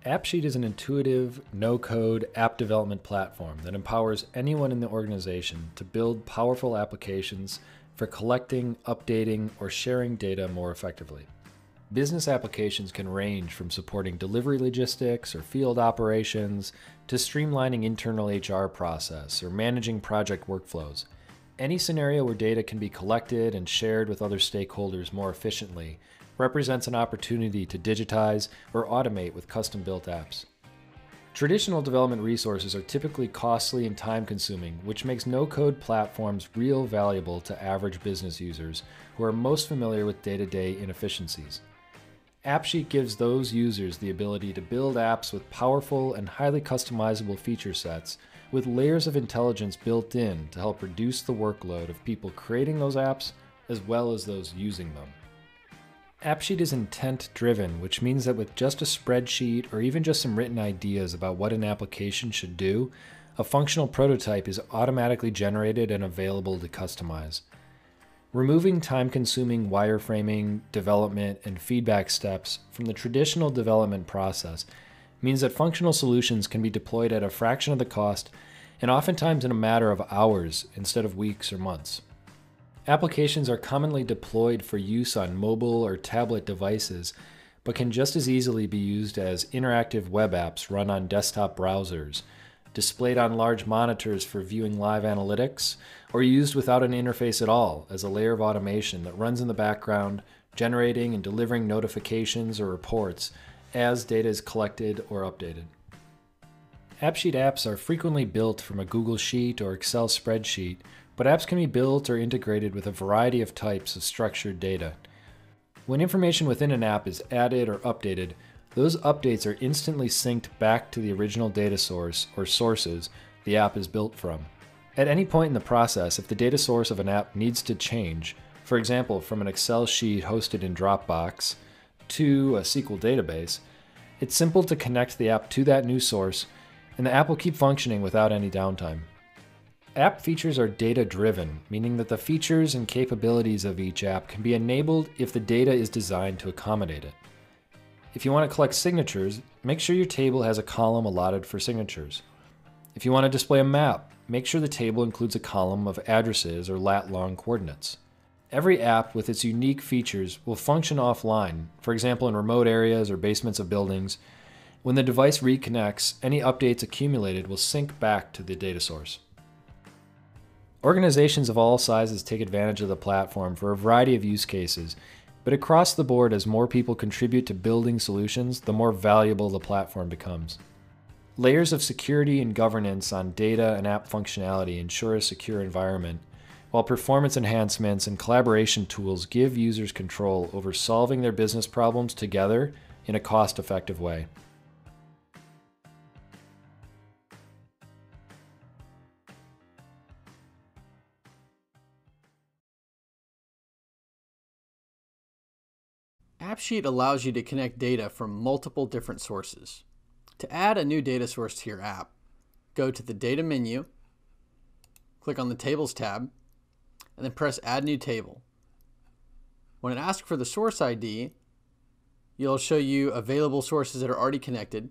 AppSheet is an intuitive, no-code app development platform that empowers anyone in the organization to build powerful applications for collecting, updating, or sharing data more effectively. Business applications can range from supporting delivery logistics or field operations to streamlining internal HR process or managing project workflows. Any scenario where data can be collected and shared with other stakeholders more efficiently represents an opportunity to digitize or automate with custom-built apps. Traditional development resources are typically costly and time-consuming, which makes no-code platforms real valuable to average business users who are most familiar with day-to-day inefficiencies. AppSheet gives those users the ability to build apps with powerful and highly customizable feature sets with layers of intelligence built in to help reduce the workload of people creating those apps as well as those using them. AppSheet is intent-driven, which means that with just a spreadsheet or even just some written ideas about what an application should do, a functional prototype is automatically generated and available to customize. Removing time-consuming wireframing, development, and feedback steps from the traditional development process means that functional solutions can be deployed at a fraction of the cost and oftentimes in a matter of hours instead of weeks or months. Applications are commonly deployed for use on mobile or tablet devices, but can just as easily be used as interactive web apps run on desktop browsers, displayed on large monitors for viewing live analytics, or used without an interface at all as a layer of automation that runs in the background, generating and delivering notifications or reports as data is collected or updated. AppSheet apps are frequently built from a Google Sheet or Excel spreadsheet, but apps can be built or integrated with a variety of types of structured data. When information within an app is added or updated, those updates are instantly synced back to the original data source or sources the app is built from. At any point in the process, if the data source of an app needs to change, for example, from an Excel sheet hosted in Dropbox to a SQL database, it's simple to connect the app to that new source, and the app will keep functioning without any downtime. App features are data-driven, meaning that the features and capabilities of each app can be enabled if the data is designed to accommodate it. If you want to collect signatures, make sure your table has a column allotted for signatures. If you want to display a map, make sure the table includes a column of addresses or lat-long coordinates. Every app with its unique features will function offline, for example in remote areas or basements of buildings. When the device reconnects, any updates accumulated will sync back to the data source. Organizations of all sizes take advantage of the platform for a variety of use cases, but across the board, as more people contribute to building solutions, the more valuable the platform becomes. Layers of security and governance on data and app functionality ensure a secure environment, while performance enhancements and collaboration tools give users control over solving their business problems together in a cost-effective way. AppSheet allows you to connect data from multiple different sources. To add a new data source to your app, go to the Data menu, click on the Tables tab, and then press Add New Table. When it asks for the source ID, it'll show you available sources that are already connected,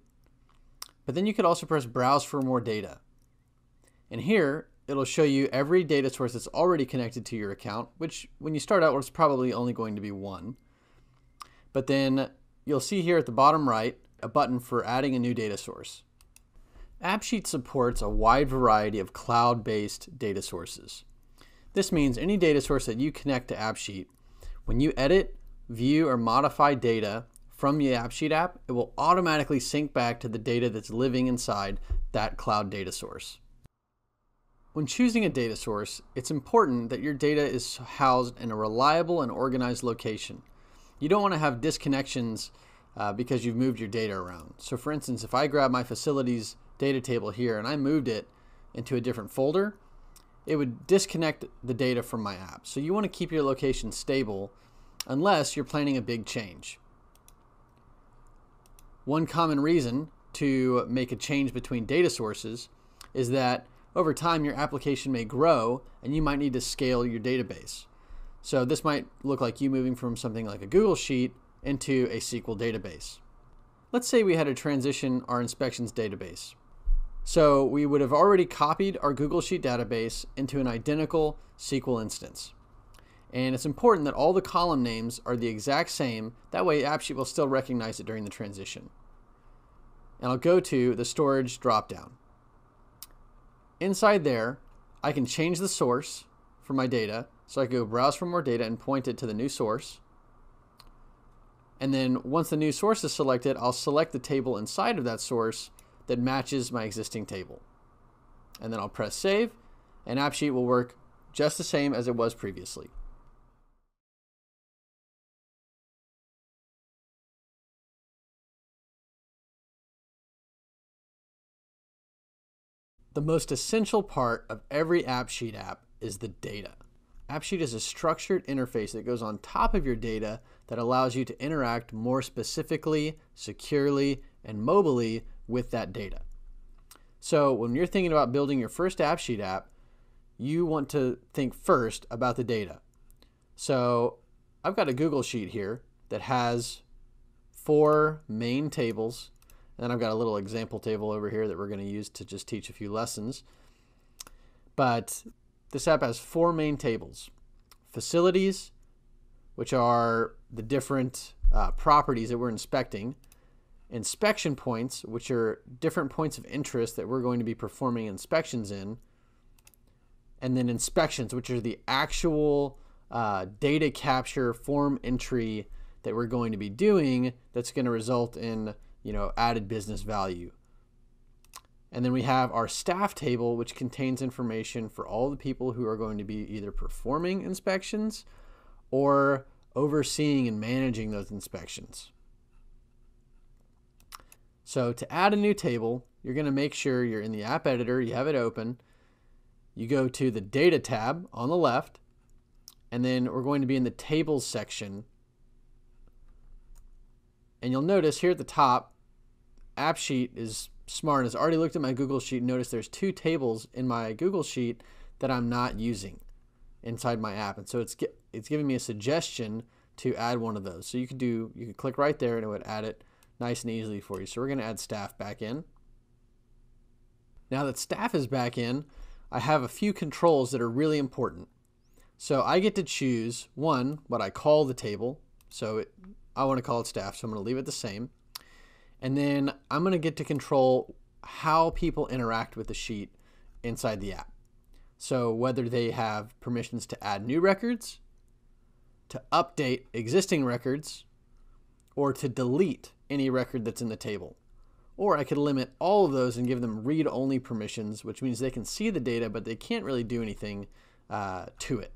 but then you could also press Browse for more data. And here, it'll show you every data source that's already connected to your account, which when you start out was probably only going to be one. But then you'll see here at the bottom right a button for adding a new data source. AppSheet supports a wide variety of cloud-based data sources. This means any data source that you connect to AppSheet, when you edit, view, or modify data from the AppSheet app, it will automatically sync back to the data that's living inside that cloud data source. When choosing a data source, it's important that your data is housed in a reliable and organized location. You don't want to have disconnections because you've moved your data around. So for instance, if I grab my facilities data table here and I moved it into a different folder, it would disconnect the data from my app. So you want to keep your location stable unless you're planning a big change. One common reason to make a change between data sources is that over time your application may grow and you might need to scale your database. So this might look like you moving from something like a Google Sheet into a SQL database. let's say we had to transition our inspections database. So we would have already copied our Google Sheet database into an identical SQL instance. And it's important that all the column names are the exact same. That way AppSheet will still recognize it during the transition. And I'll go to the storage dropdown. Inside there, I can change the source for my data. So I can go browse for more data and point it to the new source. And then once the new source is selected, I'll select the table inside of that source that matches my existing table. And then I'll press save, and AppSheet will work just the same as it was previously. The most essential part of every AppSheet app is the data. AppSheet is a structured interface that goes on top of your data that allows you to interact more specifically, securely, and mobily with that data. So when you're thinking about building your first AppSheet app, you want to think first about the data. So I've got a Google Sheet here that has 4 main tables, and I've got a little example table over here that we're going to use to just teach a few lessons. But this app has 4 main tables. Facilities, which are the different properties that we're inspecting. Inspection points, which are different points of interest that we're going to be performing inspections in. And then inspections, which are the actual data capture form entry that we're going to be doing that's going to result in, added business value. And then we have our staff table, which contains information for all the people who are going to be either performing inspections or overseeing and managing those inspections. So to add a new table, you're going to make sure you're in the app editor, you have it open. You go to the data tab on the left, and then we're going to be in the tables section. And you'll notice here at the top, AppSheet is smart and has already looked at my Google Sheet and noticed there's 2 tables in my Google Sheet that I'm not using inside my app. And so it's giving me a suggestion to add one of those. So you could click right there and it would add it nice and easily for you. So we're going to add staff back in. Now that staff is back in, I have a few controls that are really important. So I get to choose, one, what I call the table. So I want to call it staff, so I'm going to leave it the same. And then I'm going to get to control how people interact with the sheet inside the app. So whether they have permissions to add new records, to update existing records, or to delete any record that's in the table. Or I could limit all of those and give them read-only permissions, which means they can see the data, but they can't really do anything to it.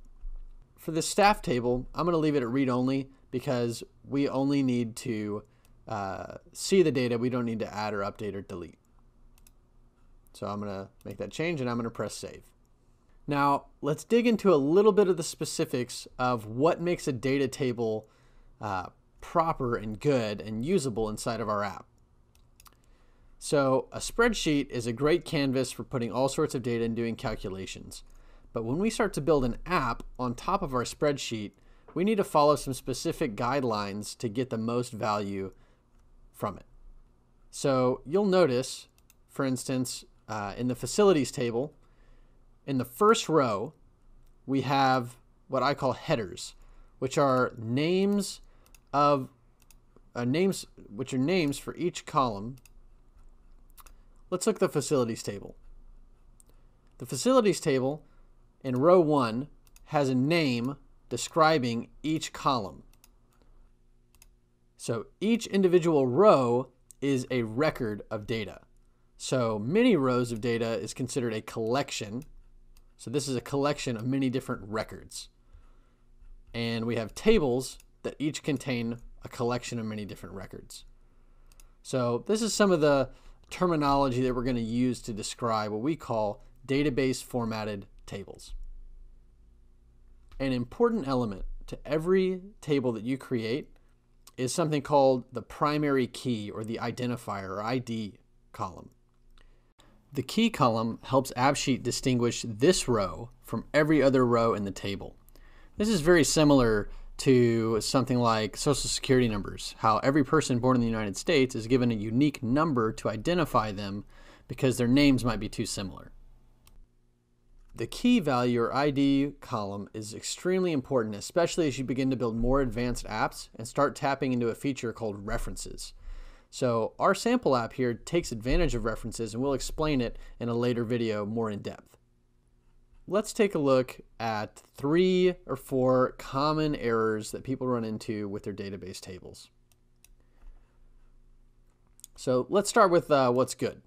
For the staff table, I'm going to leave it at read-only because we only need to see the data. We don't need to add or update or delete. So I'm going to make that change and I'm going to press save. Now let's dig into a little bit of the specifics of what makes a data table proper and good and usable inside of our app. So a spreadsheet is a great canvas for putting all sorts of data and doing calculations. But when we start to build an app on top of our spreadsheet, we need to follow some specific guidelines to get the most value from it. So you'll notice, for instance, in the facilities table, in the first row, we have what I call headers, which are names for each column. Let's look at the facilities table. The facilities table in row 1 has a name describing each column. So each individual row is a record of data. So many rows of data is considered a collection. So this is a collection of many different records. And we have tables that each contain a collection of many different records. So this is some of the terminology that we're going to use to describe what we call database formatted tables. An important element to every table that you create is something called the primary key or the identifier or ID column. The key column helps AppSheet distinguish this row from every other row in the table. This is very similar to something like Social Security numbers, how every person born in the United States is given a unique number to identify them because their names might be too similar. The key value or ID column is extremely important, especially as you begin to build more advanced apps and start tapping into a feature called references. So our sample app here takes advantage of references, and we'll explain it in a later video more in depth. Let's take a look at 3 or 4 common errors that people run into with their database tables. So let's start with what's good.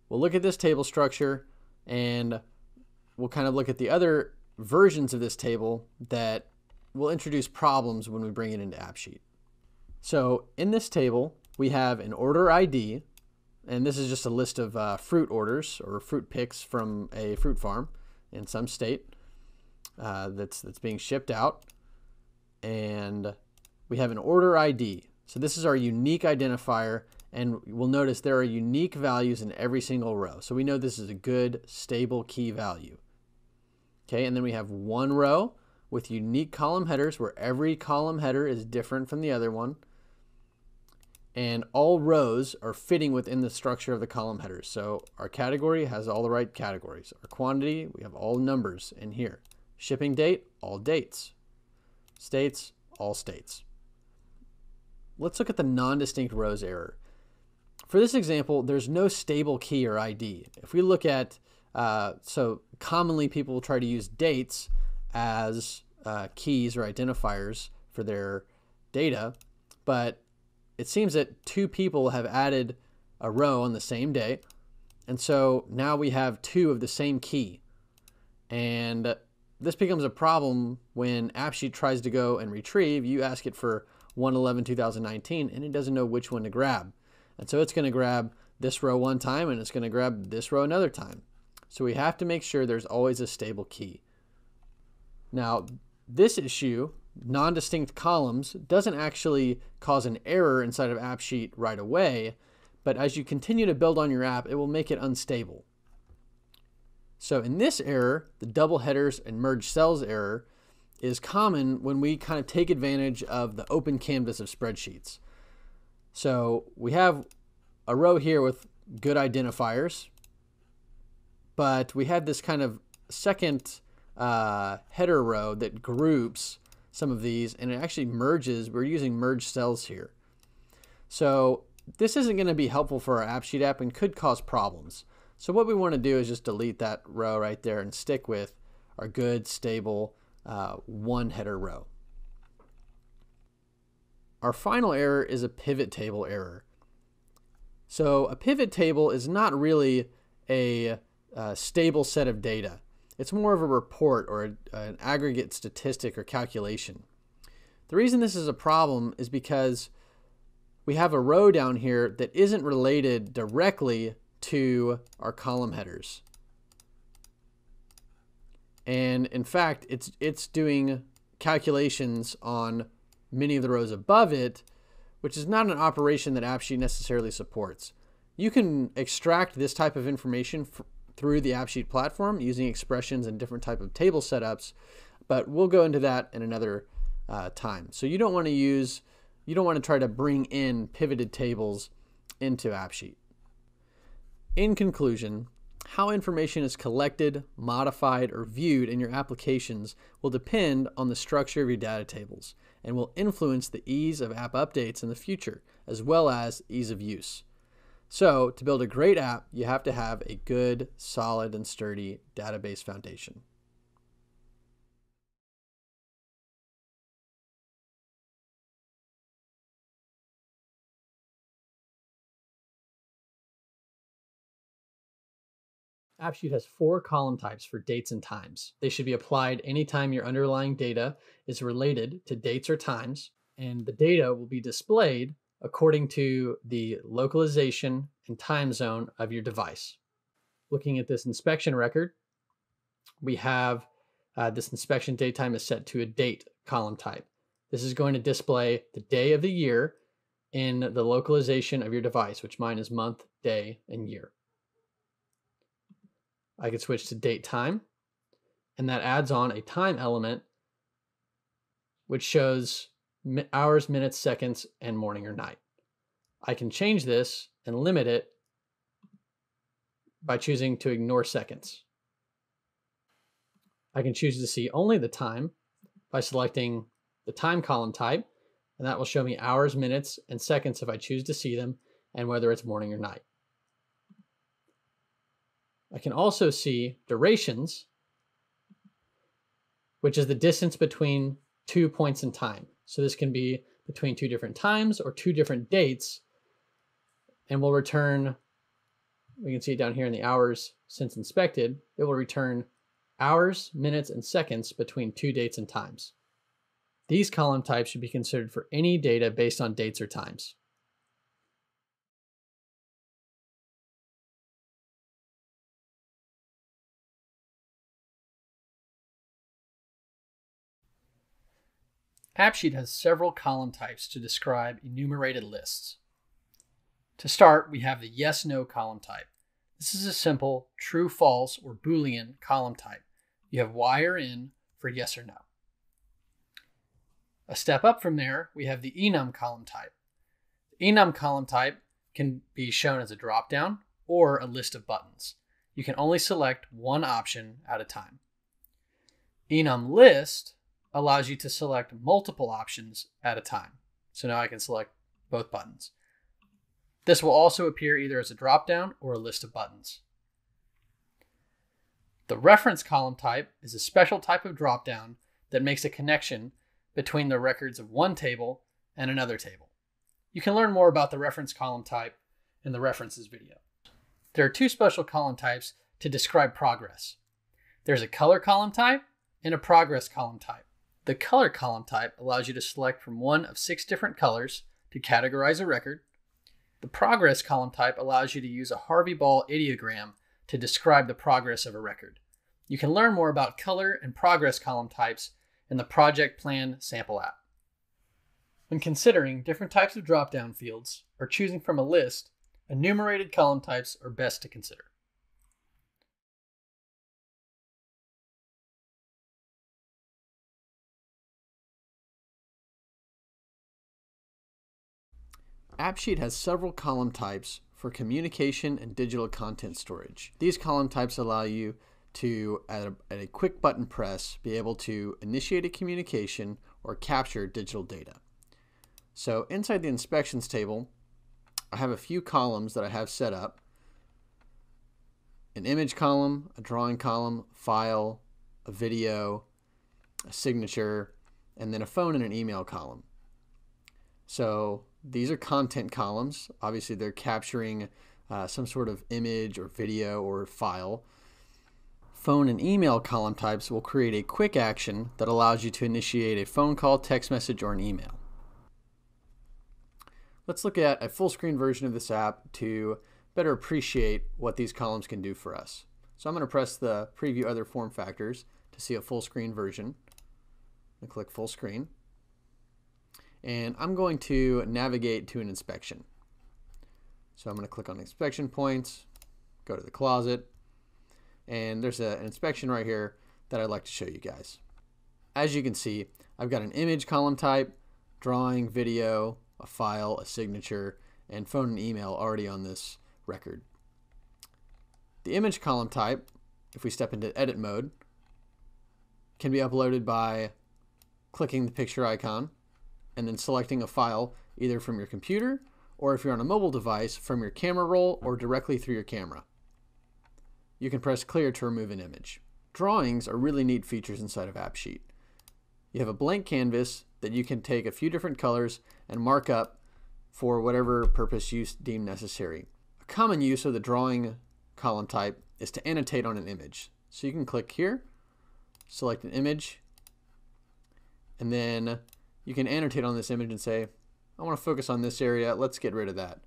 We'll look at this table structure, and we'll kind of look at the other versions of this table that will introduce problems when we bring it into AppSheet. So in this table, we have an order ID, and this is just a list of fruit orders or fruit picks from a fruit farm in some state that's being shipped out. And we have an order ID. So this is our unique identifier, and we'll notice there are unique values in every single row. So we know this is a good, stable key value. Okay, and then we have one row with unique column headers where every column header is different from the other one. And all rows are fitting within the structure of the column headers. So our category has all the right categories. Our quantity, we have all numbers in here. Shipping date, all dates. States, all states. Let's look at the non-distinct rows error. For this example, there's no stable key or ID. If we look at, so commonly people will try to use dates as keys or identifiers for their data, but it seems that 2 people have added a row on the same day, and so now we have 2 of the same key. And this becomes a problem when AppSheet tries to go and retrieve. You ask it for 1/11/2019, and it doesn't know which one to grab. And so it's going to grab this row one time, and it's going to grab this row another time. So we have to make sure there's always a stable key. Now, this issue, non-distinct columns, doesn't actually cause an error inside of AppSheet right away, but as you continue to build on your app, it will make it unstable. So in this error, the double headers and merge cells error is common when we kind of take advantage of the open canvas of spreadsheets. So we have a row here with good identifiers, but we have this kind of second header row that groups some of these, and it actually merges. We're using merge cells here. So this isn't going to be helpful for our AppSheet app and could cause problems. So what we want to do is just delete that row right there and stick with our good, stable one header row. Our final error is a pivot table error. So a pivot table is not really a stable set of data. It's more of a report or an aggregate statistic or calculation. The reason this is a problem is because we have a row down here that isn't related directly to our column headers. And in fact, it's doing calculations on many of the rows above it, which is not an operation that AppSheet necessarily supports. You can extract this type of information through the AppSheet platform using expressions and different type of table setups, but we'll go into that in another time. So you don't want to try to bring in pivoted tables into AppSheet. In conclusion, how information is collected, modified, or viewed in your applications will depend on the structure of your data tables and will influence the ease of app updates in the future, as well as ease of use. So, to build a great app, you have to have a good, solid, and sturdy database foundation. AppSheet has 4 column types for dates and times. They should be applied anytime your underlying data is related to dates or times, and the data will be displayed according to the localization and time zone of your device. Looking at this inspection record, we have this inspection date time is set to a date column type. This is going to display the day of the year in the localization of your device, which mine is month, day, and year. I could switch to date time, and that adds on a time element which shows hours, minutes, seconds, and morning or night. I can change this and limit it by choosing to ignore seconds. I can choose to see only the time by selecting the time column type, and that will show me hours, minutes, and seconds if I choose to see them and whether it's morning or night. I can also see durations, which is the distance between 2 points in time. So this can be between 2 different times or 2 different dates, and will return, we can see it down here in the hours since inspected, it will return hours, minutes, and seconds between 2 dates and times. These column types should be considered for any data based on dates or times. AppSheet has several column types to describe enumerated lists. To start, we have the yes/no column type. This is a simple true, false, or Boolean column type. You have Y or N for yes or no. A step up from there, we have the enum column type. The enum column type can be shown as a dropdown or a list of buttons. You can only select one option at a time. Enum list allows you to select multiple options at a time. So now I can select both buttons. This will also appear either as a dropdown or a list of buttons. The reference column type is a special type of dropdown that makes a connection between the records of one table and another table. You can learn more about the reference column type in the references video. There are 2 special column types to describe progress. There's a color column type and a progress column type. The color column type allows you to select from one of 6 different colors to categorize a record. The progress column type allows you to use a Harvey ball ideogram to describe the progress of a record. You can learn more about color and progress column types in the Project Plan sample app. When considering different types of drop-down fields or choosing from a list, enumerated column types are best to consider. AppSheet has several column types for communication and digital content storage. These column types allow you to, at a quick button press, be able to initiate a communication or capture digital data. So inside the inspections table, I have a few columns that I have set up. An image column, a drawing column, file, a video, a signature, and then a phone and an email column. So these are content columns. Obviously, they're capturing some sort of image or video or file. Phone and email column types will create a quick action that allows you to initiate a phone call, text message, or an email. Let's look at a full screen version of this app to better appreciate what these columns can do for us. So I'm going to press the preview other form factors to see a full screen version. And click full screen. And I'm going to navigate to an inspection. So I'm going to click on inspection points, go to the closet, and there's an inspection right here that I'd like to show you guys. As you can see, I've got an image column type, drawing, video, a file, a signature, and phone and email already on this record. The image column type, if we step into edit mode, can be uploaded by clicking the picture icon and then selecting a file either from your computer or, if you're on a mobile device, from your camera roll or directly through your camera. You can press clear to remove an image. Drawings are really neat features inside of AppSheet. You have a blank canvas that you can take a few different colors and mark up for whatever purpose you deem necessary. A common use of the drawing column type is to annotate on an image. So you can click here, select an image, and then you can annotate on this image and say, I want to focus on this area, let's get rid of that.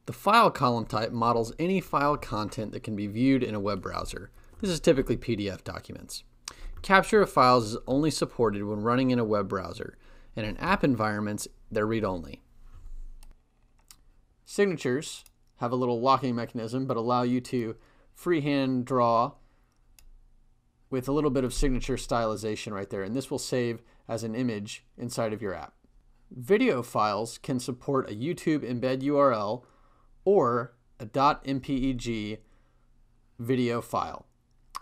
The file column type models any file content that can be viewed in a web browser. This is typically PDF documents. Capture of files is only supported when running in a web browser, and in app environments, they're read-only. Signatures have a little locking mechanism, but allow you to freehand draw with a little bit of signature stylization right there, and this will save as an image inside of your app. Video files can support a YouTube embed URL or a .mpeg video file.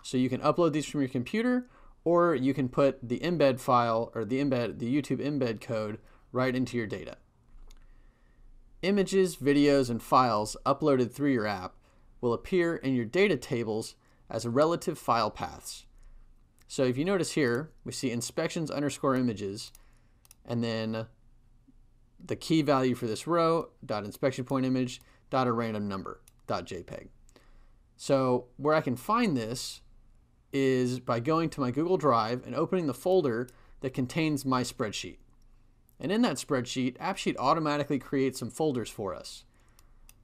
So you can upload these from your computer, or you can put the embed file or the YouTube embed code right into your data. Images, videos, and files uploaded through your app will appear in your data tables as relative file paths. So if you notice here, we see inspections_images, and then the key value for this row, .InspectionPointImage, .a random number, .jpeg. So where I can find this is by going to my Google Drive and opening the folder that contains my spreadsheet. And in that spreadsheet, AppSheet automatically creates some folders for us.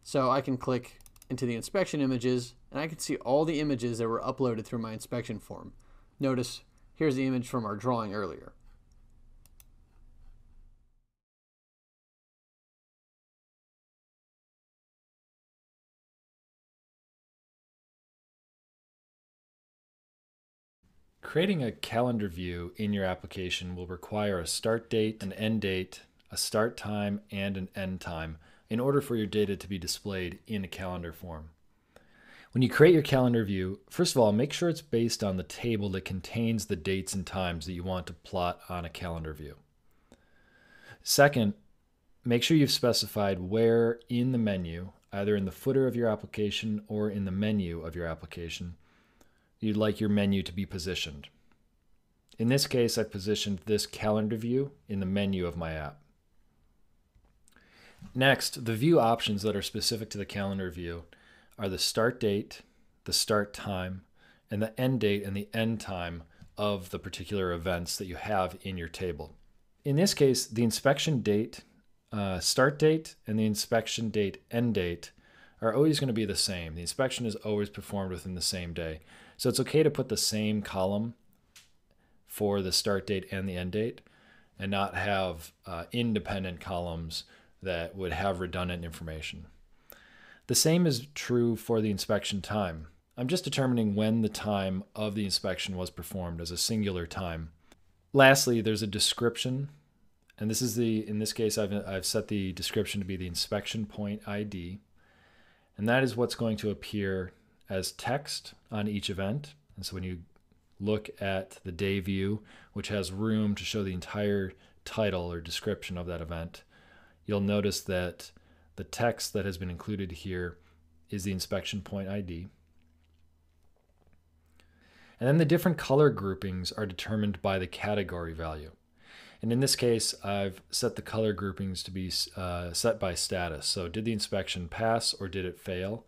So I can click into the inspection images, and I can see all the images that were uploaded through my inspection form. Notice, here's the image from our drawing earlier. Creating a calendar view in your application will require a start date, an end date, a start time, and an end time in order for your data to be displayed in a calendar form. When you create your calendar view, first of all, make sure it's based on the table that contains the dates and times that you want to plot on a calendar view. Second, make sure you've specified where in the menu, either in the footer of your application or in the menu of your application, you'd like your menu to be positioned. In this case, I positioned this calendar view in the menu of my app. Next, the view options that are specific to the calendar view are the start date, the start time, and the end date and the end time of the particular events that you have in your table. In this case, the inspection date, start date, and the inspection date, end date are always going to be the same. The inspection is always performed within the same day. So it's okay to put the same column for the start date and the end date and not have independent columns that would have redundant information. The same is true for the inspection time. I'm just determining when the time of the inspection was performed as a singular time. Lastly, there's a description, and this is in this case, I've set the description to be the inspection point ID, and that is what's going to appear as text on each event. And so when you look at the day view, which has room to show the entire title or description of that event, you'll notice that the text that has been included here is the inspection point ID. And then the different color groupings are determined by the category value. And in this case, I've set the color groupings to be set by status. So did the inspection pass or did it fail?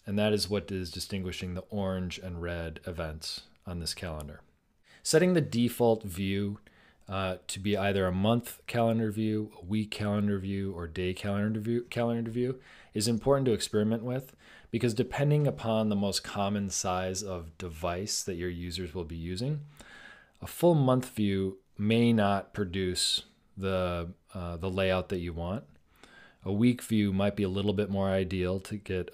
And that is what is distinguishing the orange and red events on this calendar. Setting the default view to be either a month calendar view, a week calendar view, or day calendar view is important to experiment with, because depending upon the most common size of device that your users will be using, a full month view may not produce the layout that you want. A week view might be a little bit more ideal to get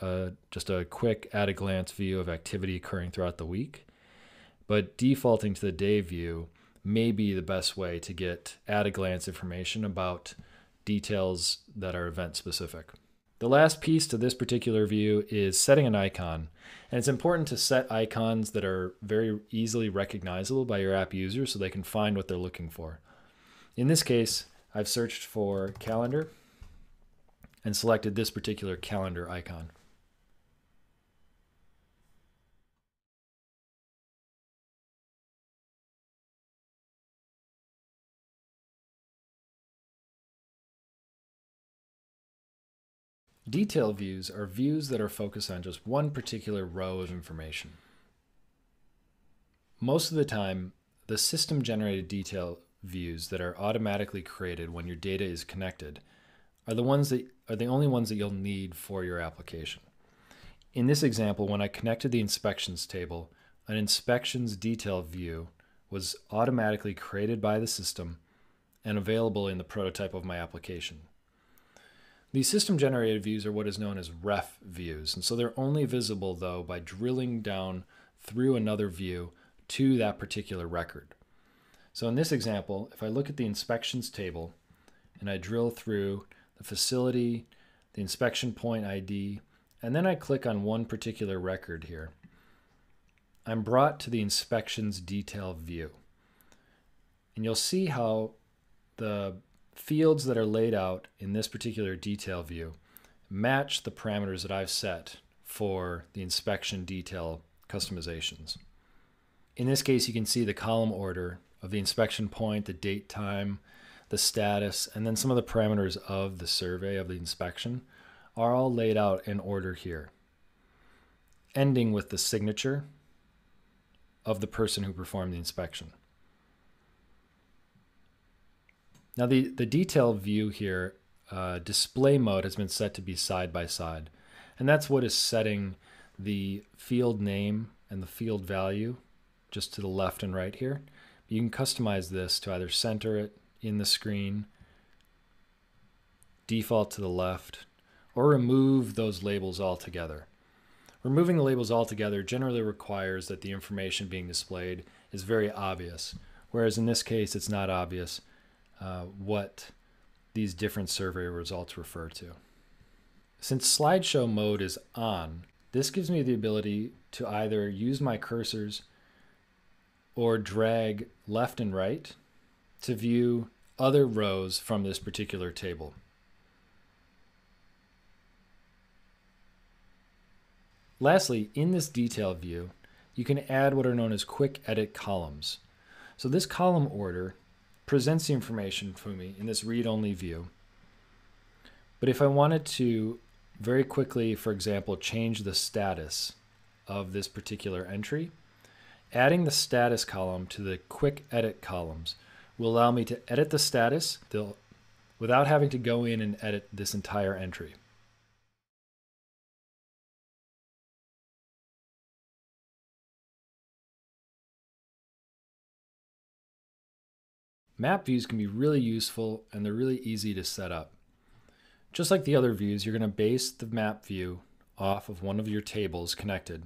just a quick at-a-glance view of activity occurring throughout the week. But defaulting to the day view may be the best way to get at-a-glance information about details that are event-specific. The last piece to this particular view is setting an icon. And it's important to set icons that are very easily recognizable by your app users so they can find what they're looking for. In this case, I've searched for calendar and selected this particular calendar icon. Detail views are views that are focused on just one particular row of information. Most of the time, the system-generated detail views that are automatically created when your data is connected are the only ones that you'll need for your application. In this example, when I connected the inspections table, an inspections detail view was automatically created by the system and available in the prototype of my application. These system-generated views are what is known as ref views, and so they're only visible, though, by drilling down through another view to that particular record. So in this example, if I look at the inspections table and I drill through the facility, the inspection point ID, and then I click on one particular record here, I'm brought to the inspections detail view. And you'll see how the fields that are laid out in this particular detail view match the parameters that I've set for the inspection detail customizations. In this case, you can see the column order of the inspection point, the date, time, the status, and then some of the parameters of the survey of the inspection are all laid out in order here, ending with the signature of the person who performed the inspection. Now the detail view here, display mode has been set to be side by side. And that's what is setting the field name and the field value just to the left and right here. You can customize this to either center it in the screen, default to the left, or remove those labels altogether. Removing the labels altogether generally requires that the information being displayed is very obvious, whereas in this case it's not obvious what these different survey results refer to. Since slideshow mode is on, this gives me the ability to either use my cursors or drag left and right to view other rows from this particular table. Lastly, in this detail view, you can add what are known as quick edit columns. So this column order presents the information for me in this read-only view. But if I wanted to very quickly, for example, change the status of this particular entry, adding the status column to the quick edit columns will allow me to edit the status without having to go in and edit this entire entry. Map views can be really useful and they're really easy to set up. Just like the other views, you're going to base the map view off of one of your tables connected.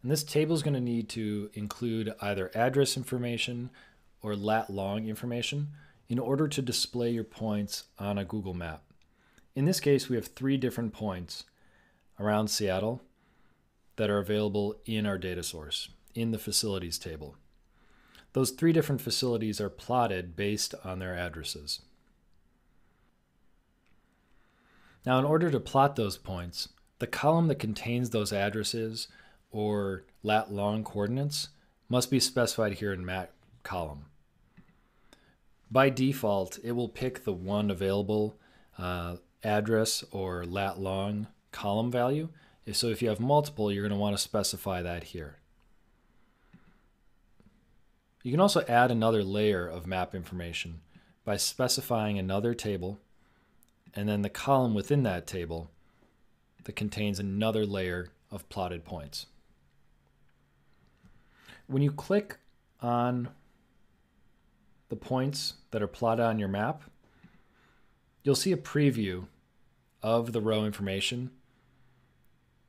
And this table is going to need to include either address information or lat long information in order to display your points on a Google map. In this case, we have 3 different points around Seattle that are available in our data source, in the facilities table. Those 3 different facilities are plotted based on their addresses. Now, in order to plot those points, the column that contains those addresses or lat long coordinates must be specified here in map column. By default, it will pick the one available address or lat long column value. So if you have multiple, you're going to want to specify that here. You can also add another layer of map information by specifying another table and then the column within that table that contains another layer of plotted points. When you click on the points that are plotted on your map, you'll see a preview of the row information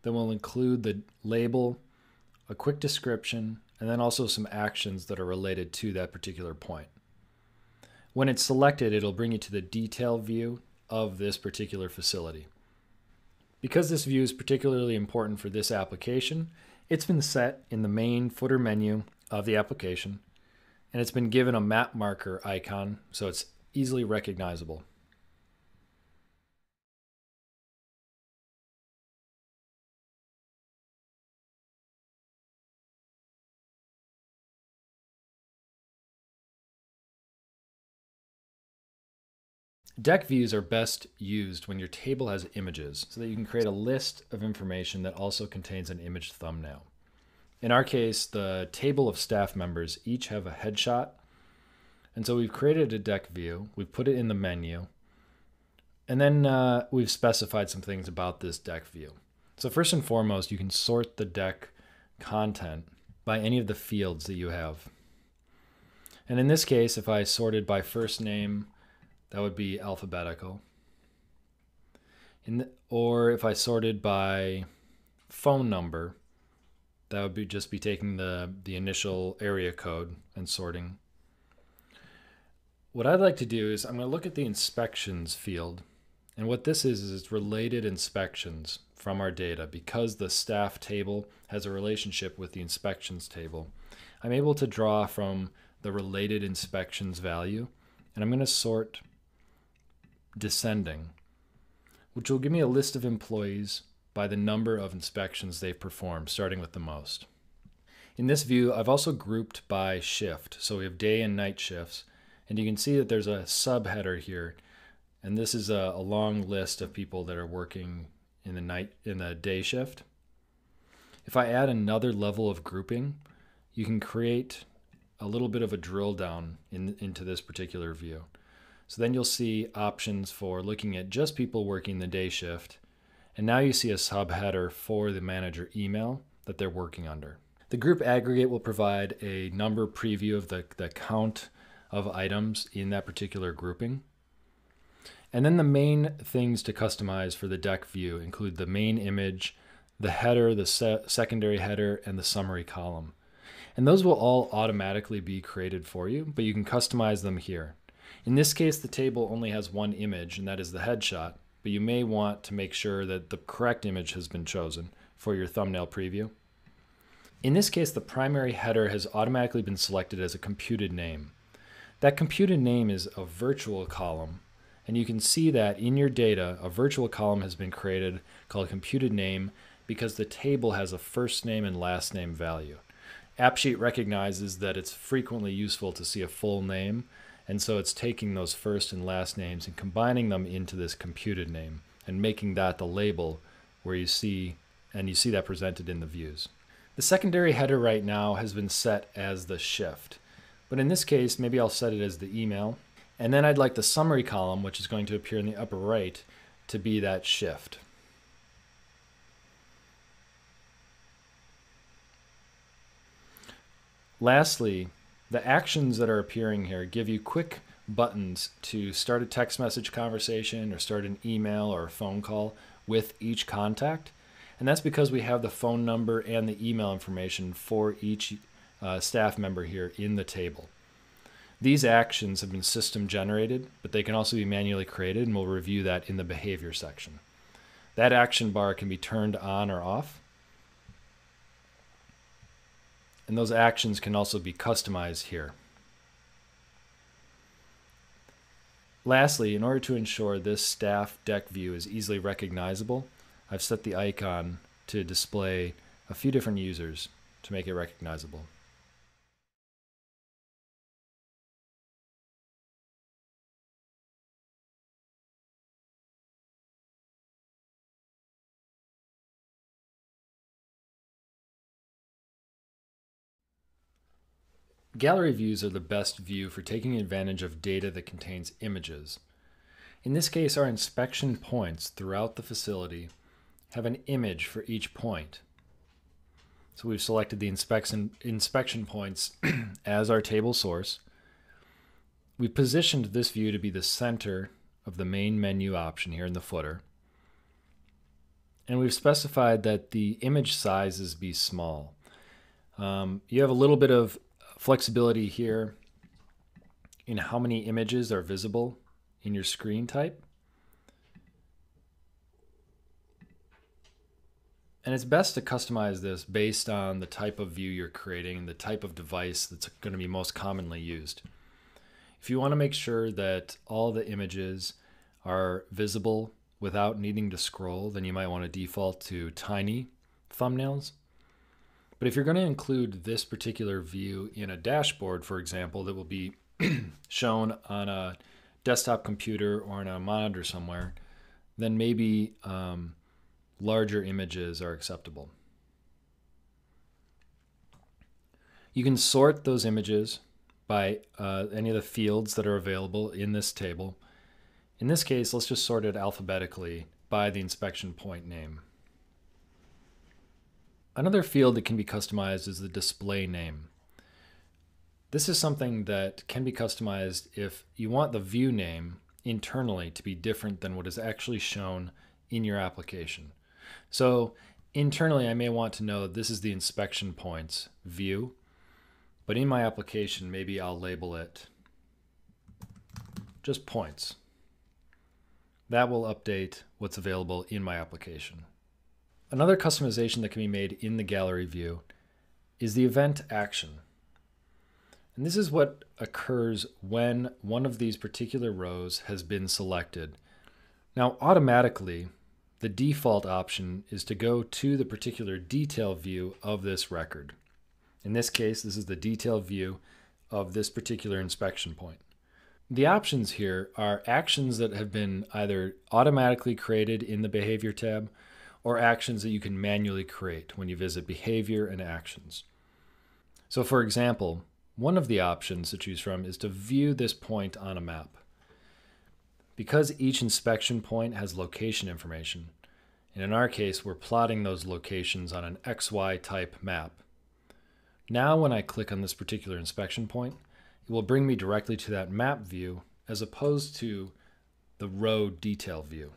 that will include the label, a quick description, and then also some actions that are related to that particular point. When it's selected, it'll bring you to the detail view of this particular facility. Because this view is particularly important for this application, it's been set in the main footer menu of the application, and it's been given a map marker icon so it's easily recognizable. Deck views are best used when your table has images so that you can create a list of information that also contains an image thumbnail. In our case, the table of staff members each have a headshot. And so we've created a deck view, we've put it in the menu, and then we've specified some things about this deck view. So first and foremost, you can sort the deck content by any of the fields that you have. And in this case, if I sorted by first name, that would be alphabetical. Or if I sorted by phone number, that would just be taking the initial area code and sorting. What I'd like to do is I'm going to look at the inspections field. And what this is it's related inspections from our data. Because the staff table has a relationship with the inspections table, I'm able to draw from the related inspections value, and I'm going to sort descending, which will give me a list of employees by the number of inspections they've performed, starting with the most. In this view, I've also grouped by shift. So we have day and night shifts, and you can see that there's a subheader here, and this is a long list of people that are working in the day shift. If I add another level of grouping, you can create a little bit of a drill down into this particular view. So then you'll see options for looking at just people working the day shift. And now you see a subheader for the manager email that they're working under. The group aggregate will provide a number preview of the count of items in that particular grouping. And then the main things to customize for the deck view include the main image, the header, the secondary header, and the summary column. And those will all automatically be created for you, but you can customize them here. In this case, the table only has one image, and that is the headshot, but you may want to make sure that the correct image has been chosen for your thumbnail preview. In this case, the primary header has automatically been selected as a computed name. That computed name is a virtual column, and you can see that in your data, a virtual column has been created called computed name because the table has a first name and last name value. AppSheet recognizes that it's frequently useful to see a full name, and so it's taking those first and last names and combining them into this computed name and making that the label where you see that presented in the views. The secondary header right now has been set as the shift, but in this case, maybe I'll set it as the email. And then I'd like the summary column, which is going to appear in the upper right, to be that shift. Lastly, the actions that are appearing here give you quick buttons to start a text message conversation or start an email or a phone call with each contact. And that's because we have the phone number and the email information for each staff member here in the table. These actions have been system generated, but they can also be manually created, and we'll review that in the behavior section. That action bar can be turned on or off. And those actions can also be customized here. Lastly, in order to ensure this staff deck view is easily recognizable, I've set the icon to display a few different users to make it recognizable. Gallery views are the best view for taking advantage of data that contains images. In this case, our inspection points throughout the facility have an image for each point. So we've selected the inspection points as our table source. We've positioned this view to be the center of the main menu option here in the footer. And we've specified that the image sizes be small. You have a little bit of flexibility here in how many images are visible in your screen type. And it's best to customize this based on the type of view you're creating and the type of device that's going to be most commonly used. If you want to make sure that all the images are visible without needing to scroll, then you might want to default to tiny thumbnails. But if you're going to include this particular view in a dashboard, for example, that will be shown on a desktop computer or on a monitor somewhere, then maybe larger images are acceptable. You can sort those images by any of the fields that are available in this table. In this case, let's just sort it alphabetically by the inspection point name. Another field that can be customized is the display name. This is something that can be customized if you want the view name internally to be different than what is actually shown in your application. So internally, I may want to know this is the inspection points view, but in my application, maybe I'll label it just points. That will update what's available in my application. Another customization that can be made in the gallery view is the event action. And this is what occurs when one of these particular rows has been selected. Now, automatically, the default option is to go to the particular detail view of this record. In this case, this is the detail view of this particular inspection point. The options here are actions that have been either automatically created in the Behavior tab or actions that you can manually create when you visit Behavior and Actions. So for example, one of the options to choose from is to view this point on a map. Because each inspection point has location information, and in our case, we're plotting those locations on an XY type map. Now when I click on this particular inspection point, it will bring me directly to that map view as opposed to the row detail view.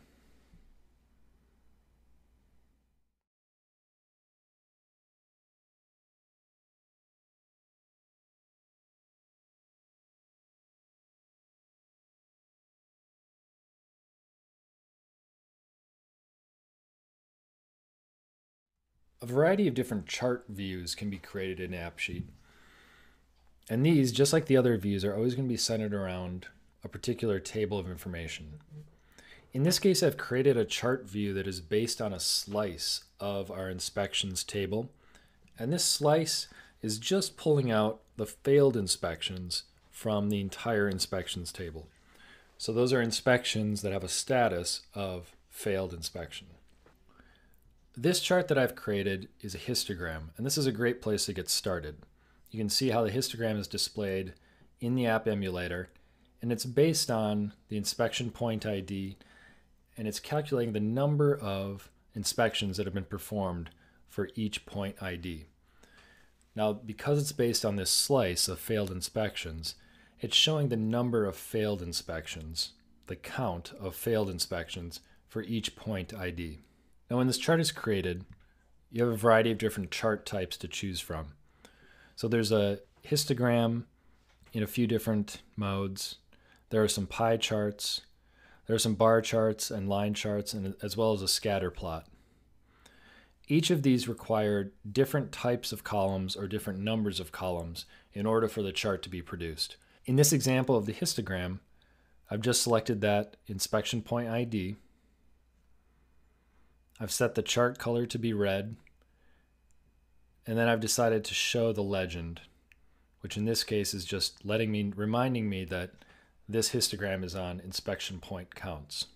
A variety of different chart views can be created in AppSheet. And these, just like the other views, are always going to be centered around a particular table of information. In this case, I've created a chart view that is based on a slice of our inspections table. And this slice is just pulling out the failed inspections from the entire inspections table. So those are inspections that have a status of failed inspection. This chart that I've created is a histogram, and this is a great place to get started. You can see how the histogram is displayed in the app emulator, and it's based on the inspection point ID, and it's calculating the number of inspections that have been performed for each point ID. Now, because it's based on this slice of failed inspections, it's showing the number of failed inspections, the count of failed inspections for each point ID. Now, when this chart is created, you have a variety of different chart types to choose from. So there's a histogram in a few different modes. There are some pie charts. There are some bar charts and line charts, and as well as a scatter plot. Each of these require different types of columns or different numbers of columns in order for the chart to be produced. In this example of the histogram, I've just selected that inspection point ID. I've set the chart color to be red, and then I've decided to show the legend, which in this case is just reminding me that this histogram is on inspection point counts.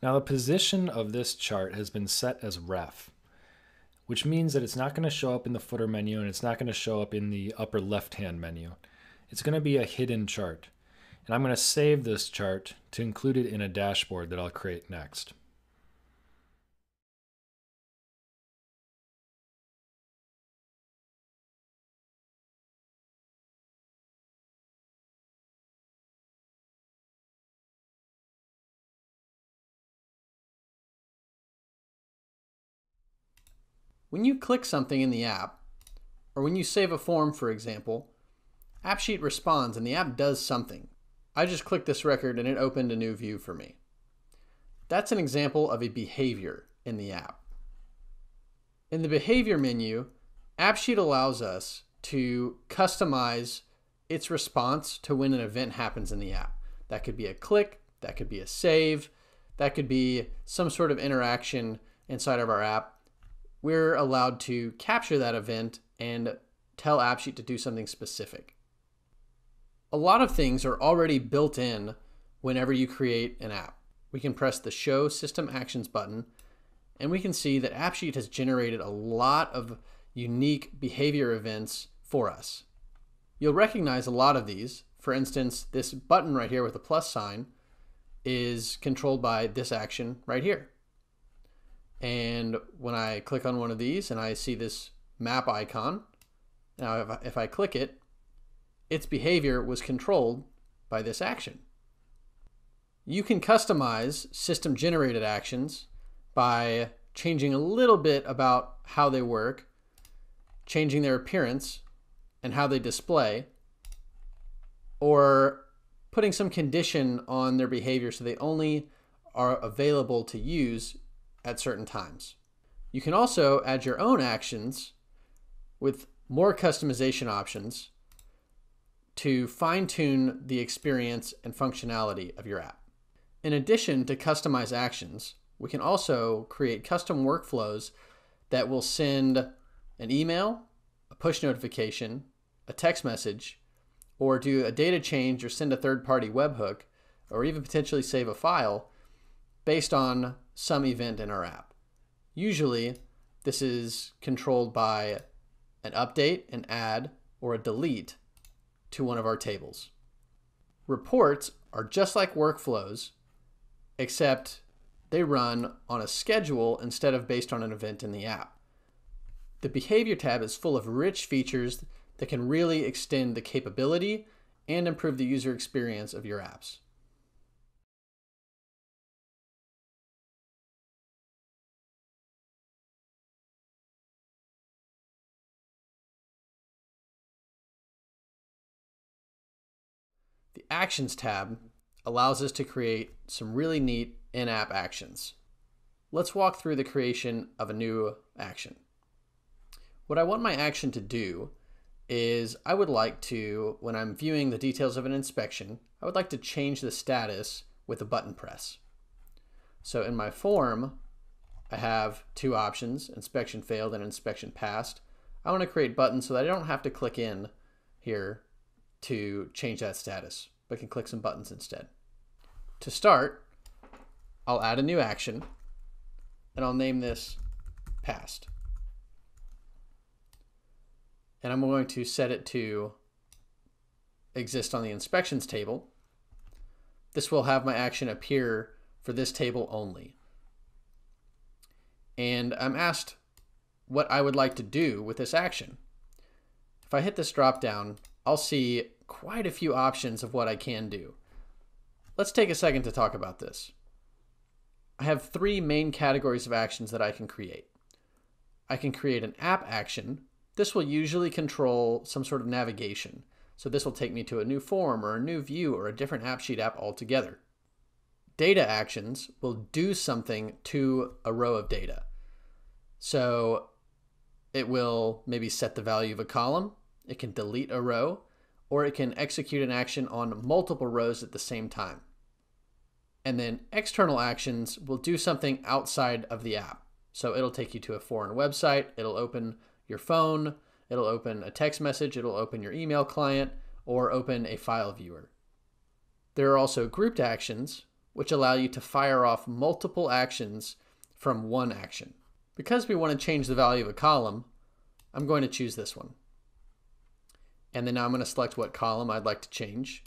Now the position of this chart has been set as ref, which means that it's not going to show up in the footer menu and it's not going to show up in the upper left-hand menu. It's going to be a hidden chart. And I'm going to save this chart to include it in a dashboard that I'll create next. When you click something in the app, or when you save a form, for example, AppSheet responds and the app does something. I just clicked this record and it opened a new view for me. That's an example of a behavior in the app. In the Behavior menu, AppSheet allows us to customize its response to when an event happens in the app. That could be a click, that could be a save, that could be some sort of interaction inside of our app. We're allowed to capture that event and tell AppSheet to do something specific. A lot of things are already built in whenever you create an app. We can press the Show System Actions button, and we can see that AppSheet has generated a lot of unique behavior events for us. You'll recognize a lot of these. For instance, this button right here with the plus sign is controlled by this action right here. And when I click on one of these and I see this map icon, now if I click it, its behavior was controlled by this action. You can customize system-generated actions by changing a little bit about how they work, changing their appearance, and how they display, or putting some condition on their behavior so they only are available to use at certain times. You can also add your own actions with more customization options to fine-tune the experience and functionality of your app. In addition to customized actions, we can also create custom workflows that will send an email, a push notification, a text message, or do a data change or send a third-party webhook, or even potentially save a file based on some event in our app. Usually, this is controlled by an update, an add, or a delete to one of our tables. Reports are just like workflows, except they run on a schedule instead of based on an event in the app. The Behavior tab is full of rich features that can really extend the capability and improve the user experience of your apps. The Actions tab allows us to create some really neat in-app actions. Let's walk through the creation of a new action. What I want my action to do is I would like to, when I'm viewing the details of an inspection, I would like to change the status with a button press. So in my form, I have two options, inspection failed and inspection passed. I want to create buttons so that I don't have to click in here to change that status, but can click some buttons instead. To start, I'll add a new action and I'll name this passed. And I'm going to set it to exist on the inspections table. This will have my action appear for this table only. And I'm asked what I would like to do with this action. If I hit this drop down, I'll see quite a few options of what I can do. Let's take a second to talk about this. I have three main categories of actions that I can create. I can create an app action. This will usually control some sort of navigation. So this will take me to a new form or a new view or a different AppSheet app altogether. Data actions will do something to a row of data. So it will maybe set the value of a column, it can delete a row, or it can execute an action on multiple rows at the same time. And then external actions will do something outside of the app. So it'll take you to a foreign website, it'll open your phone, it'll open a text message, it'll open your email client, or open a file viewer. There are also grouped actions, which allow you to fire off multiple actions from one action. Because we want to change the value of a column, I'm going to choose this one. And then now I'm going to select what column I'd like to change.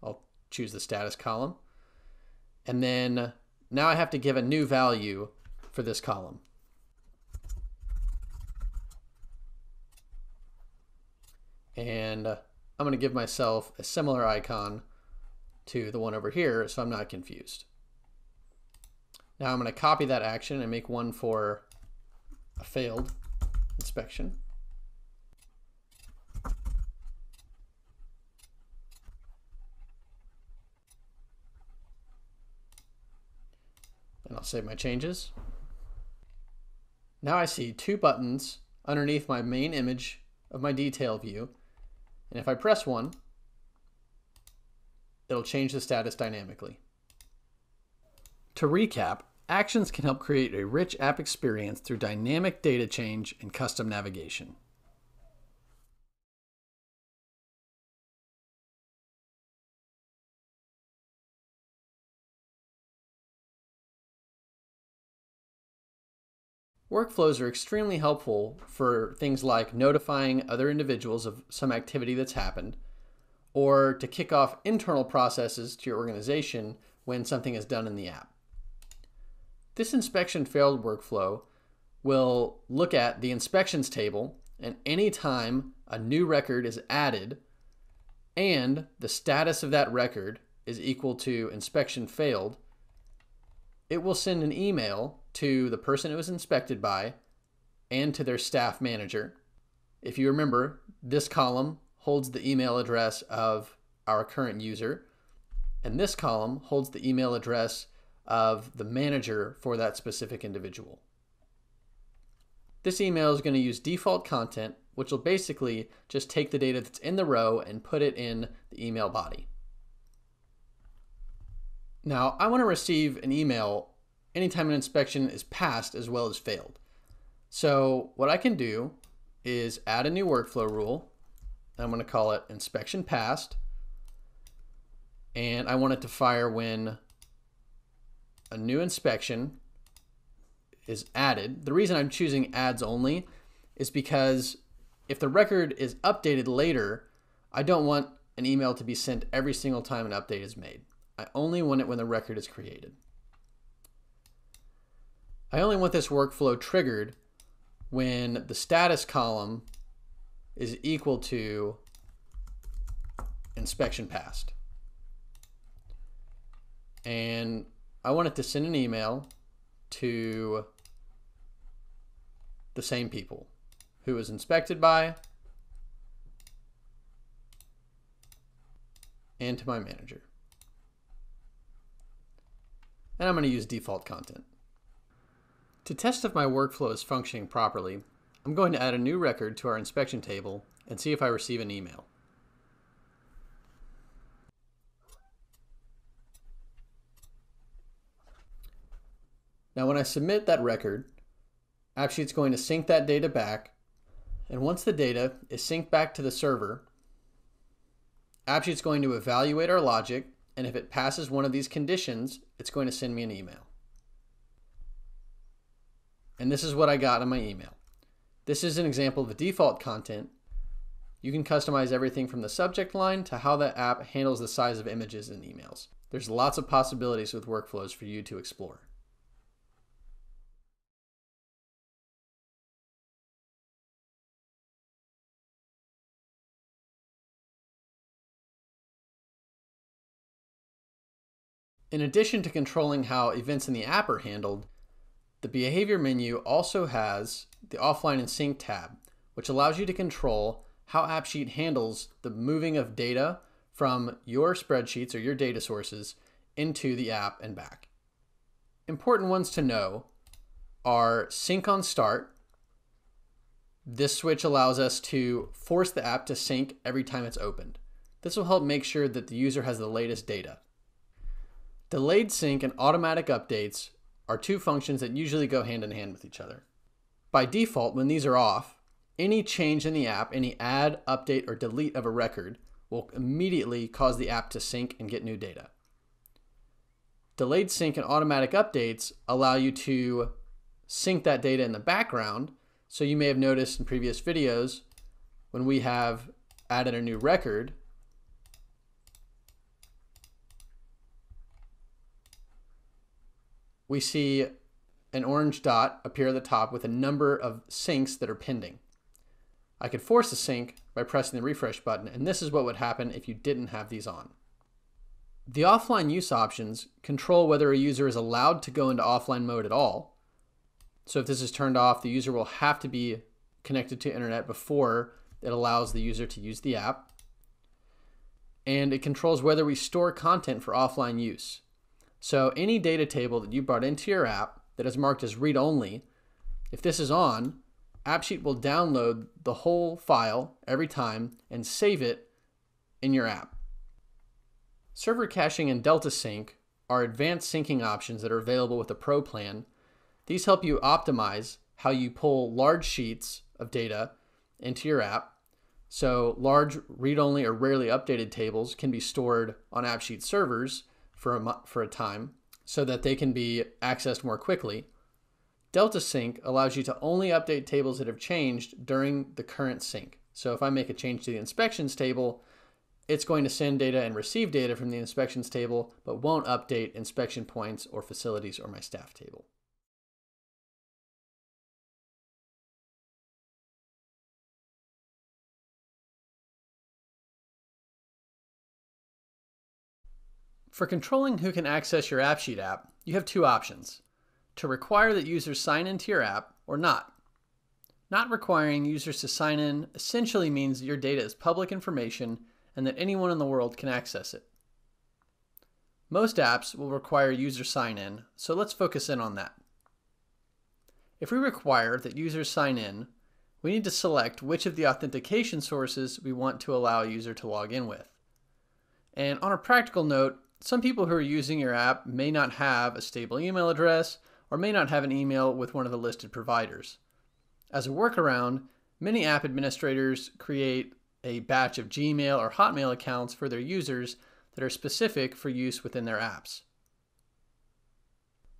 I'll choose the status column. And then now I have to give a new value for this column. And I'm going to give myself a similar icon to the one over here so I'm not confused. Now I'm going to copy that action and make one for a failed inspection. And I'll save my changes. Now I see two buttons underneath my main image of my detail view. And if I press one, it'll change the status dynamically. To recap, actions can help create a rich app experience through dynamic data change and custom navigation. Workflows are extremely helpful for things like notifying other individuals of some activity that's happened, or to kick off internal processes to your organization when something is done in the app. This inspection failed workflow will look at the inspections table, and anytime a new record is added and the status of that record is equal to inspection failed, it will send an email to the person it was inspected by and to their staff manager If you remember, this column holds the email address of our current user, and this column holds the email address of the manager for that specific individual. This email is going to use default content, which will basically just take the data that's in the row and put it in the email body. Now, I want to receive an email anytime an inspection is passed as well as failed. So what I can do is add a new workflow rule. I'm going to call it inspection passed. And I want it to fire when a new inspection is added. The reason I'm choosing adds only is because if the record is updated later, I don't want an email to be sent every single time an update is made. I only want it when the record is created. I only want this workflow triggered when the status column is equal to inspection passed. And I want it to send an email to the same people who was inspected by and to my manager. And I'm going to use default content. To test if my workflow is functioning properly, I'm going to add a new record to our inspection table and see if I receive an email. Now when I submit that record, AppSheet's going to sync that data back, and once the data is synced back to the server, AppSheet's going to evaluate our logic, and if it passes one of these conditions, it's going to send me an email. And this is what I got in my email. This is an example of the default content. You can customize everything from the subject line to how the app handles the size of images in emails. There's lots of possibilities with workflows for you to explore. In addition to controlling how events in the app are handled, the behavior menu also has the offline and sync tab, which allows you to control how AppSheet handles the moving of data from your spreadsheets or your data sources into the app and back. Important ones to know are sync on start. This switch allows us to force the app to sync every time it's opened. This will help make sure that the user has the latest data. Delayed sync and automatic updates are two functions that usually go hand in hand with each other. By default, when these are off, any change in the app, any add, update, or delete of a record will immediately cause the app to sync and get new data. Delayed sync and automatic updates allow you to sync that data in the background. So you may have noticed in previous videos when we have added a new record, we see an orange dot appear at the top with a number of syncs that are pending. I could force a sync by pressing the refresh button, and this is what would happen if you didn't have these on. The offline use options control whether a user is allowed to go into offline mode at all. So if this is turned off, the user will have to be connected to internet before it allows the user to use the app. And it controls whether we store content for offline use. So any data table that you brought into your app that is marked as read-only, if this is on, AppSheet will download the whole file every time and save it in your app. Server caching and Delta Sync are advanced syncing options that are available with the Pro plan. These help you optimize how you pull large sheets of data into your app. So large read-only or rarely updated tables can be stored on AppSheet servers for a time so that they can be accessed more quickly. Delta Sync allows you to only update tables that have changed during the current sync. So if I make a change to the inspections table, it's going to send data and receive data from the inspections table, but won't update inspection points or facilities or my staff table. For controlling who can access your AppSheet app, you have two options: to require that users sign into your app or not. Not requiring users to sign in essentially means your data is public information and that anyone in the world can access it. Most apps will require user sign-in, so let's focus in on that. If we require that users sign in, we need to select which of the authentication sources we want to allow a user to log in with. And on a practical note, some people who are using your app may not have a stable email address or may not have an email with one of the listed providers. As a workaround, many app administrators create a batch of Gmail or Hotmail accounts for their users that are specific for use within their apps.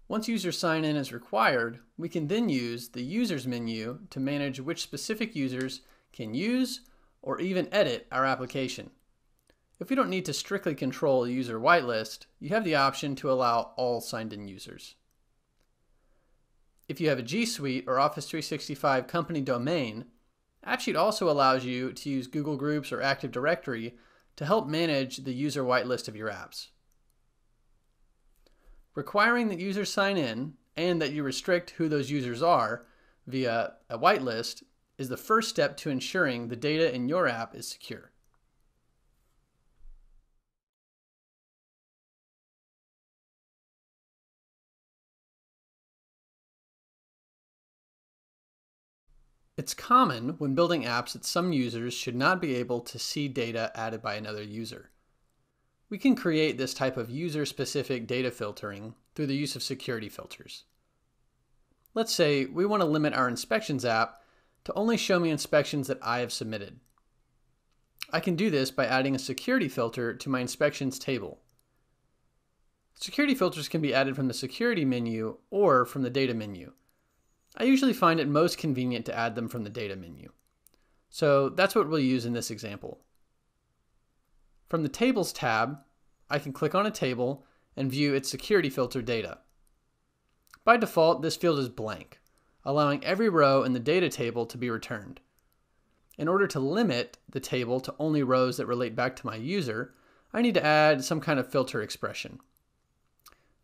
Once user sign-in is required, we can then use the Users menu to manage which specific users can use or even edit our application. If we don't need to strictly control a user whitelist, you have the option to allow all signed-in users. If you have a G Suite or Office 365 company domain, AppSheet also allows you to use Google Groups or Active Directory to help manage the user whitelist of your apps. Requiring that users sign in and that you restrict who those users are via a whitelist is the first step to ensuring the data in your app is secure. It's common when building apps that some users should not be able to see data added by another user. We can create this type of user-specific data filtering through the use of security filters. Let's say we want to limit our inspections app to only show me inspections that I have submitted. I can do this by adding a security filter to my inspections table. Security filters can be added from the security menu or from the data menu. I usually find it most convenient to add them from the data menu. So that's what we'll use in this example. From the Tables tab, I can click on a table and view its security filter data. By default, this field is blank, allowing every row in the data table to be returned. In order to limit the table to only rows that relate back to my user, I need to add some kind of filter expression.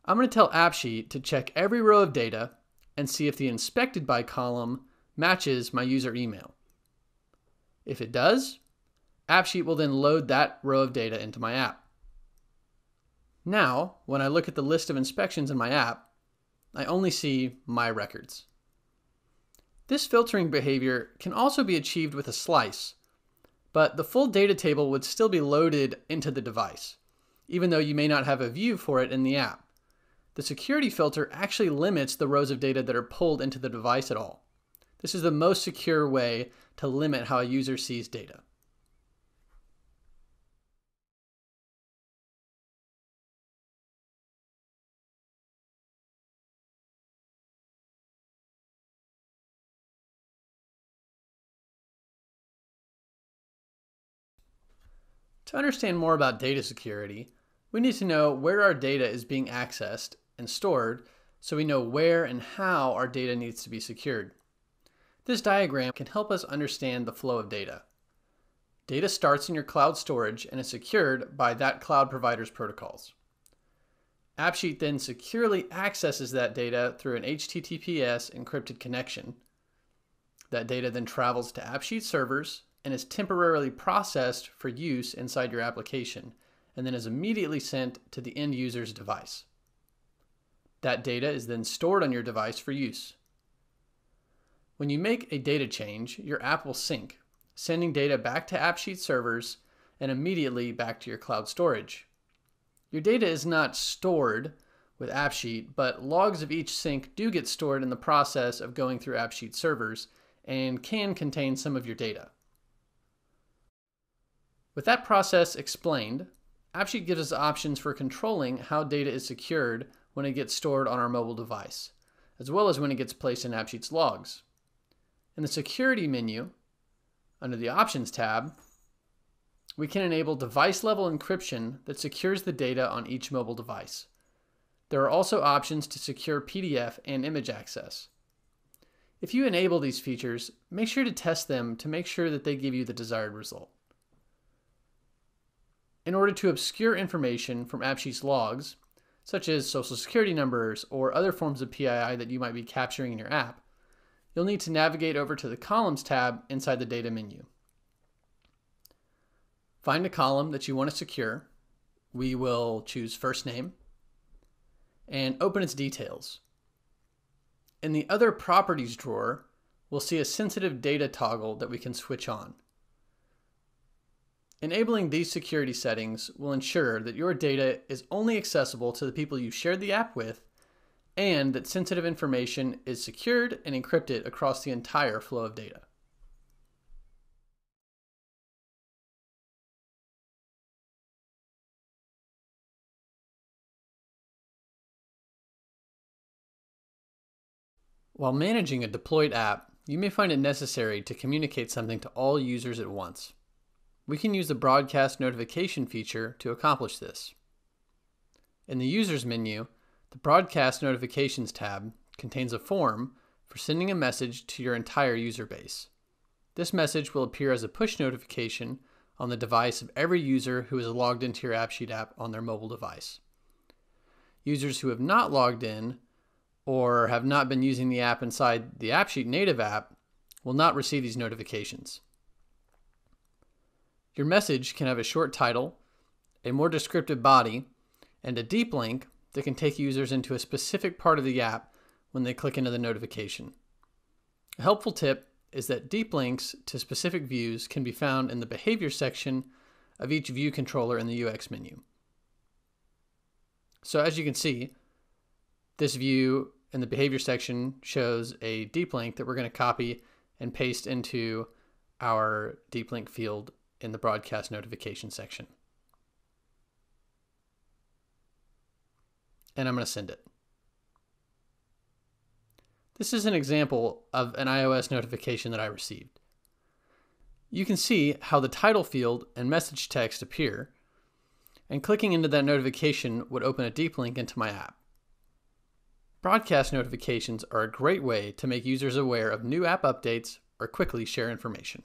I'm going to tell AppSheet to check every row of data and see if the inspected by column matches my user email. If it does, AppSheet will then load that row of data into my app. Now, when I look at the list of inspections in my app, I only see my records. This filtering behavior can also be achieved with a slice, but the full data table would still be loaded into the device, even though you may not have a view for it in the app. The security filter actually limits the rows of data that are pulled into the device at all. This is the most secure way to limit how a user sees data. To understand more about data security, we need to know where our data is being accessed and stored so we know where and how our data needs to be secured. This diagram can help us understand the flow of data. Data starts in your cloud storage and is secured by that cloud provider's protocols. AppSheet then securely accesses that data through an HTTPS encrypted connection. That data then travels to AppSheet servers and is temporarily processed for use inside your application, and then is immediately sent to the end user's device. That data is then stored on your device for use. When you make a data change, your app will sync, sending data back to AppSheet servers and immediately back to your cloud storage. Your data is not stored with AppSheet, but logs of each sync do get stored in the process of going through AppSheet servers and can contain some of your data. With that process explained, AppSheet gives us options for controlling how data is secured when it gets stored on our mobile device, as well as when it gets placed in AppSheet's logs. In the Security menu, under the Options tab, we can enable device-level encryption that secures the data on each mobile device. There are also options to secure PDF and image access. If you enable these features, make sure to test them to make sure that they give you the desired result. In order to obscure information from AppSheet's logs, such as social security numbers or other forms of PII that you might be capturing in your app, you'll need to navigate over to the Columns tab inside the Data menu. Find a column that you want to secure. We will choose first name and open its details. In the Other Properties drawer, we'll see a sensitive data toggle that we can switch on. Enabling these security settings will ensure that your data is only accessible to the people you shared the app with, and that sensitive information is secured and encrypted across the entire flow of data. While managing a deployed app, you may find it necessary to communicate something to all users at once. We can use the broadcast notification feature to accomplish this. In the Users menu, the Broadcast Notifications tab contains a form for sending a message to your entire user base. This message will appear as a push notification on the device of every user who is logged into your AppSheet app on their mobile device. Users who have not logged in or have not been using the app inside the AppSheet native app will not receive these notifications. Your message can have a short title, a more descriptive body, and a deep link that can take users into a specific part of the app when they click into the notification. A helpful tip is that deep links to specific views can be found in the Behavior section of each view controller in the UX menu. So as you can see, this view in the Behavior section shows a deep link that we're going to copy and paste into our deep link field in the Broadcast Notification section. And I'm going to send it. This is an example of an iOS notification that I received. You can see how the title field and message text appear, and clicking into that notification would open a deep link into my app. Broadcast notifications are a great way to make users aware of new app updates or quickly share information.